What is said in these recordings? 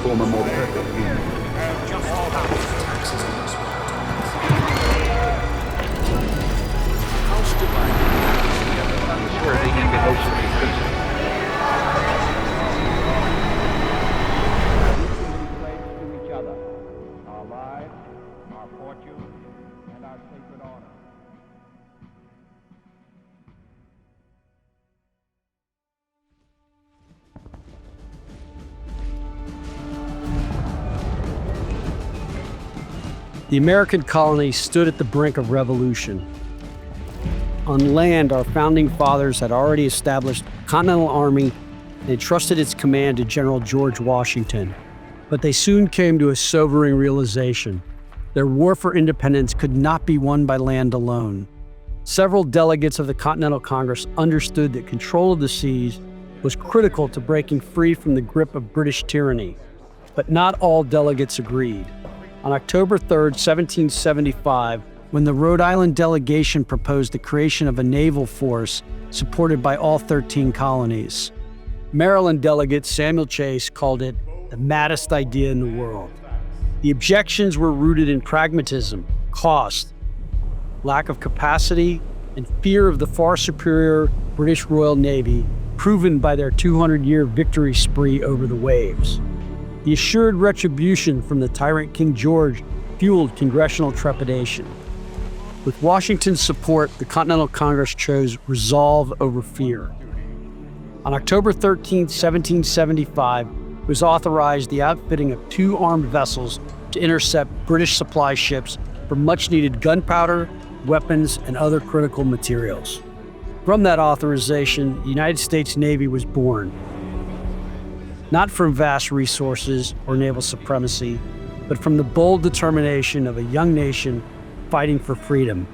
form a more perfect union. Where the Indian Ocean is concerned. To each other, our lives, our fortune, and our sacred honor. The American colony stood at the brink of revolution. On land, our founding fathers had already established a Continental Army and entrusted its command to General George Washington. But they soon came to a sobering realization. Their war for independence could not be won by land alone. Several delegates of the Continental Congress understood that control of the seas was critical to breaking free from the grip of British tyranny. But not all delegates agreed. On October 3, 1775, when the Rhode Island delegation proposed the creation of a naval force supported by all 13 colonies, Maryland delegate Samuel Chase called it the maddest idea in the world. The objections were rooted in pragmatism, cost, lack of capacity, and fear of the far superior British Royal Navy, proven by their 200-year victory spree over the waves. The assured retribution from the tyrant King George fueled congressional trepidation. With Washington's support, the Continental Congress chose resolve over fear. On October 13, 1775, it was authorized the outfitting of 2 armed vessels to intercept British supply ships for much-needed gunpowder, weapons, and other critical materials. From that authorization, the United States Navy was born. Not from vast resources or naval supremacy, but from the bold determination of a young nation fighting for freedom.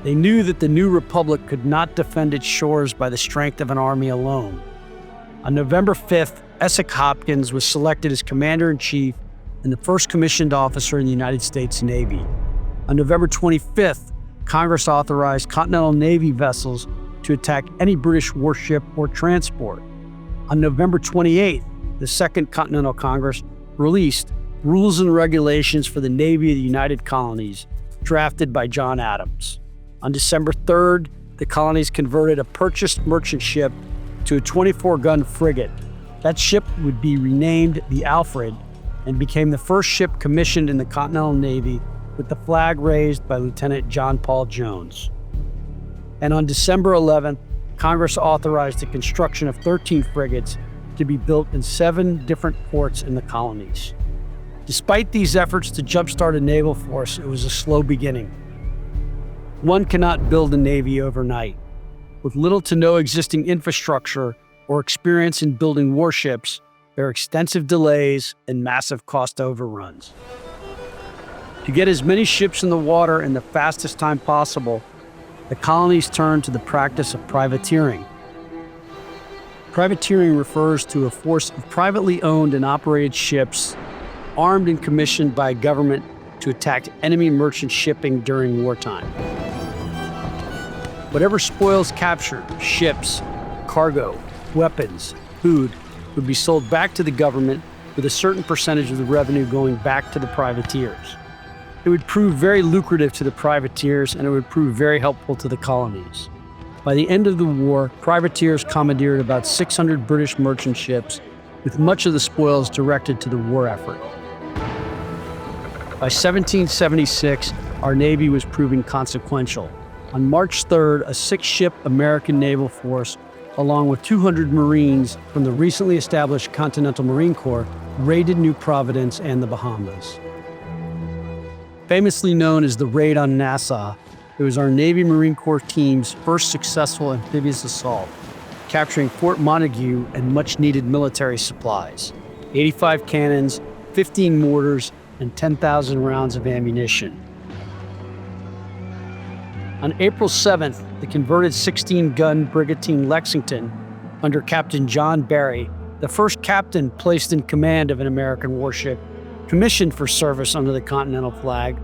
They knew that the new republic could not defend its shores by the strength of an army alone. On November 5th, Essex Hopkins was selected as Commander-in-Chief and the first commissioned officer in the United States Navy. On November 25th, Congress authorized Continental Navy vessels to attack any British warship or transport. On November 28th, the Second Continental Congress released Rules and Regulations for the Navy of the United Colonies, drafted by John Adams. On December 3rd, the colonies converted a purchased merchant ship to a 24-gun frigate. That ship would be renamed the Alfred and became the first ship commissioned in the Continental Navy with the flag raised by Lieutenant John Paul Jones. And on December 11th, Congress authorized the construction of 13 frigates to be built in 7 different ports in the colonies. Despite these efforts to jumpstart a naval force, it was a slow beginning. One cannot build a navy overnight. With little to no existing infrastructure or experience in building warships, there are extensive delays and massive cost overruns. To get as many ships in the water in the fastest time possible, the colonies turned to the practice of privateering. Privateering refers to a force of privately owned and operated ships armed and commissioned by government to attack enemy merchant shipping during wartime. Whatever spoils captured, ships, cargo, weapons, food, would be sold back to the government with a certain percentage of the revenue going back to the privateers. It would prove very lucrative to the privateers, and it would prove very helpful to the colonies. By the end of the war, privateers commandeered about 600 British merchant ships, with much of the spoils directed to the war effort. By 1776, our Navy was proving consequential. On March 3rd, a 6-ship American naval force, along with 200 Marines from the recently established Continental Marine Corps, raided New Providence and the Bahamas. Famously known as the Raid on Nassau, it was our Navy Marine Corps team's first successful amphibious assault, capturing Fort Montague and much-needed military supplies, 85 cannons, 15 mortars, and 10,000 rounds of ammunition. On April 7th, the converted 16-gun brigantine Lexington, under Captain John Barry, the first captain placed in command of an American warship, commissioned for service under the Continental flag,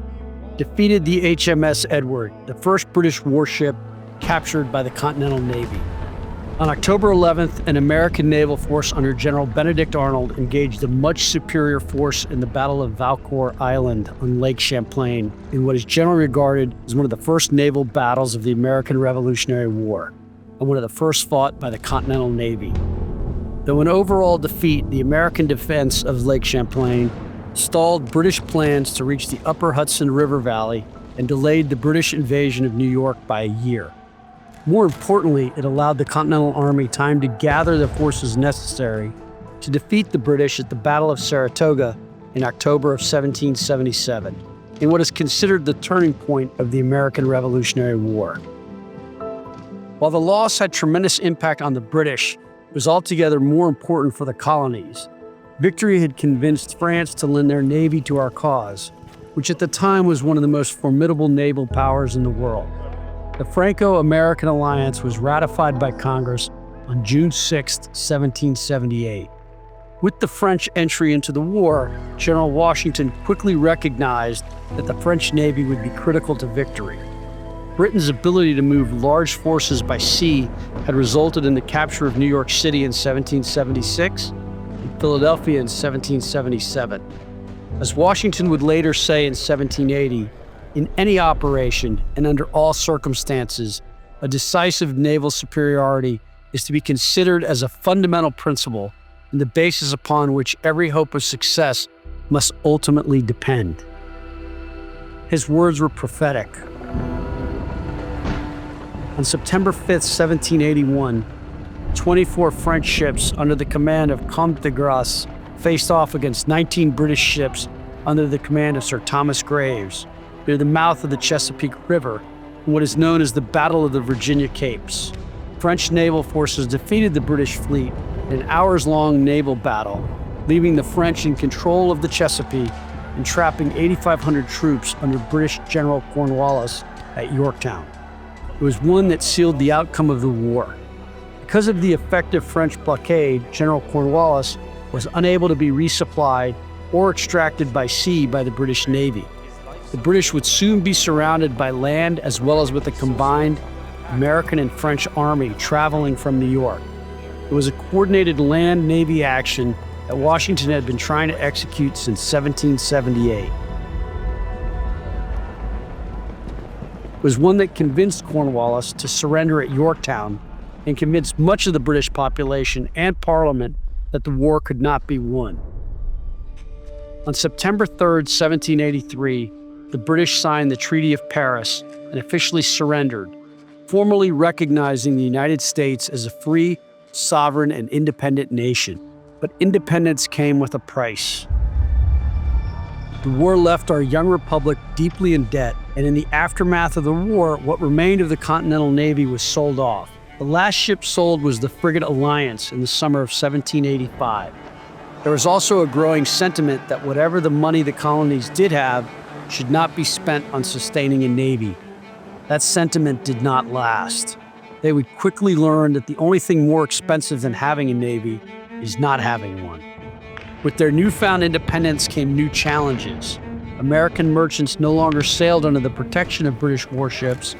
defeated the HMS Edward, the first British warship captured by the Continental Navy. On October 11th, an American naval force under General Benedict Arnold engaged a much superior force in the Battle of Valcour Island on Lake Champlain in what is generally regarded as one of the first naval battles of the American Revolutionary War, and one of the first fought by the Continental Navy. Though an overall defeat, the American defense of Lake Champlain stalled British plans to reach the upper Hudson River Valley and delayed the British invasion of New York by a year. More importantly, it allowed the Continental Army time to gather the forces necessary to defeat the British at the Battle of Saratoga in October of 1777, in what is considered the turning point of the American Revolutionary War. While the loss had tremendous impact on the British, it was altogether more important for the colonies. Victory had convinced France to lend their navy to our cause, which at the time was one of the most formidable naval powers in the world. The Franco-American alliance was ratified by Congress on June 6, 1778. With the French entry into the war, General Washington quickly recognized that the French Navy would be critical to victory. Britain's ability to move large forces by sea had resulted in the capture of New York City in 1776 and Philadelphia in 1777. As Washington would later say in 1780, in any operation and under all circumstances, a decisive naval superiority is to be considered as a fundamental principle and the basis upon which every hope of success must ultimately depend. His words were prophetic. On September 5, 1781, 24 French ships under the command of Comte de Grasse faced off against 19 British ships under the command of Sir Thomas Graves near the mouth of the Chesapeake River in what is known as the Battle of the Virginia Capes. French naval forces defeated the British fleet in an hours-long naval battle, leaving the French in control of the Chesapeake and trapping 8,500 troops under British General Cornwallis at Yorktown. It was one that sealed the outcome of the war. Because of the effective French blockade, General Cornwallis was unable to be resupplied or extracted by sea by the British Navy. The British would soon be surrounded by land as well as with a combined American and French army traveling from New York. It was a coordinated land-navy action that Washington had been trying to execute since 1778. It was one that convinced Cornwallis to surrender at Yorktown and convinced much of the British population and Parliament that the war could not be won. On September 3, 1783, the British signed the Treaty of Paris and officially surrendered, formally recognizing the United States as a free, sovereign, and independent nation. But independence came with a price. The war left our young republic deeply in debt, and in the aftermath of the war, what remained of the Continental Navy was sold off. The last ship sold was the frigate Alliance in the summer of 1785. There was also a growing sentiment that whatever the money the colonies did have should not be spent on sustaining a navy. That sentiment did not last. They would quickly learn that the only thing more expensive than having a navy is not having one. With their newfound independence came new challenges. American merchants no longer sailed under the protection of British warships,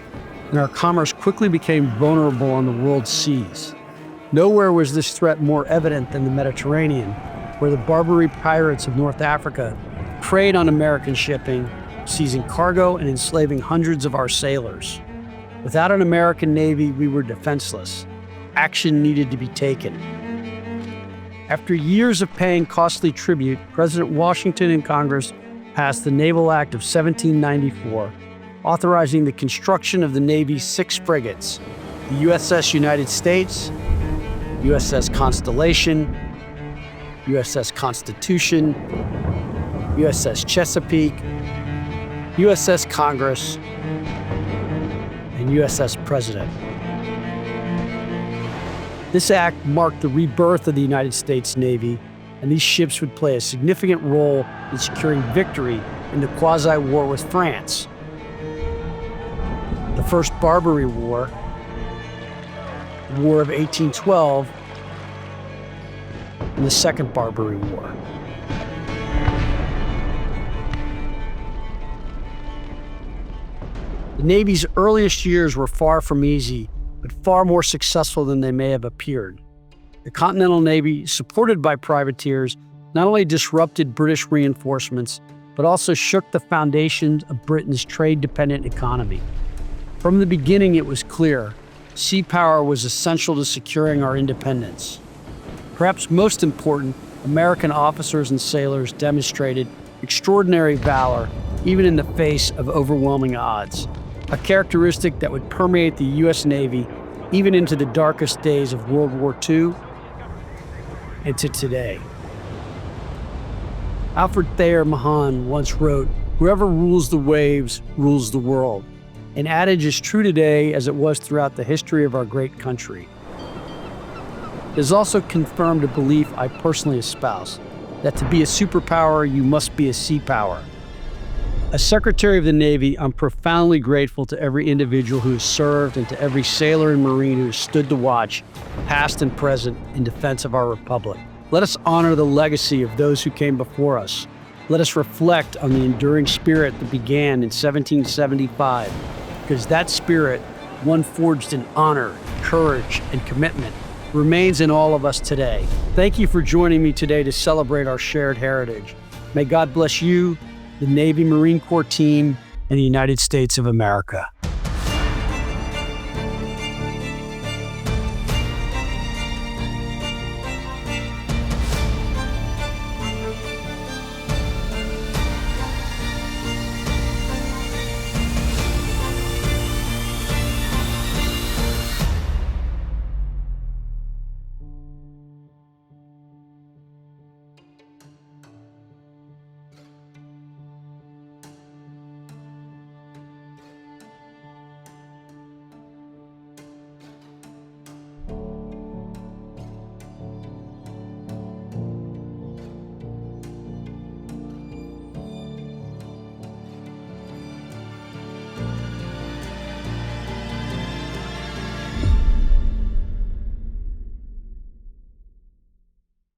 and our commerce quickly became vulnerable on the world's seas. Nowhere was this threat more evident than the Mediterranean, where the Barbary pirates of North Africa preyed on American shipping, seizing cargo and enslaving hundreds of our sailors. Without an American Navy, we were defenseless. Action needed to be taken. After years of paying costly tribute, President Washington and Congress passed the Naval Act of 1794, authorizing the construction of the Navy's 6 frigates: the USS United States, USS Constellation, USS Constitution, USS Chesapeake, USS Congress, and USS President. This act marked the rebirth of the United States Navy, and these ships would play a significant role in securing victory in the quasi-war with France. The First Barbary War, the War of 1812, and the Second Barbary War. The Navy's earliest years were far from easy, but far more successful than they may have appeared. The Continental Navy, supported by privateers, not only disrupted British reinforcements, but also shook the foundations of Britain's trade-dependent economy. From the beginning, it was clear sea power was essential to securing our independence. Perhaps most important, American officers and sailors demonstrated extraordinary valor, even in the face of overwhelming odds, a characteristic that would permeate the U.S. Navy even into the darkest days of World War II and to today. Alfred Thayer Mahan once wrote, "Whoever rules the waves rules the world." An adage is true today as it was throughout the history of our great country. It has also confirmed a belief I personally espouse, that to be a superpower, you must be a sea power. As Secretary of the Navy, I'm profoundly grateful to every individual who has served and to every sailor and Marine who has stood to watch, past and present, in defense of our Republic. Let us honor the legacy of those who came before us. Let us reflect on the enduring spirit that began in 1775, because that spirit, one forged in honor, courage, and commitment, remains in all of us today. Thank you for joining me today to celebrate our shared heritage. May God bless you, the Navy Marine Corps team, and the United States of America.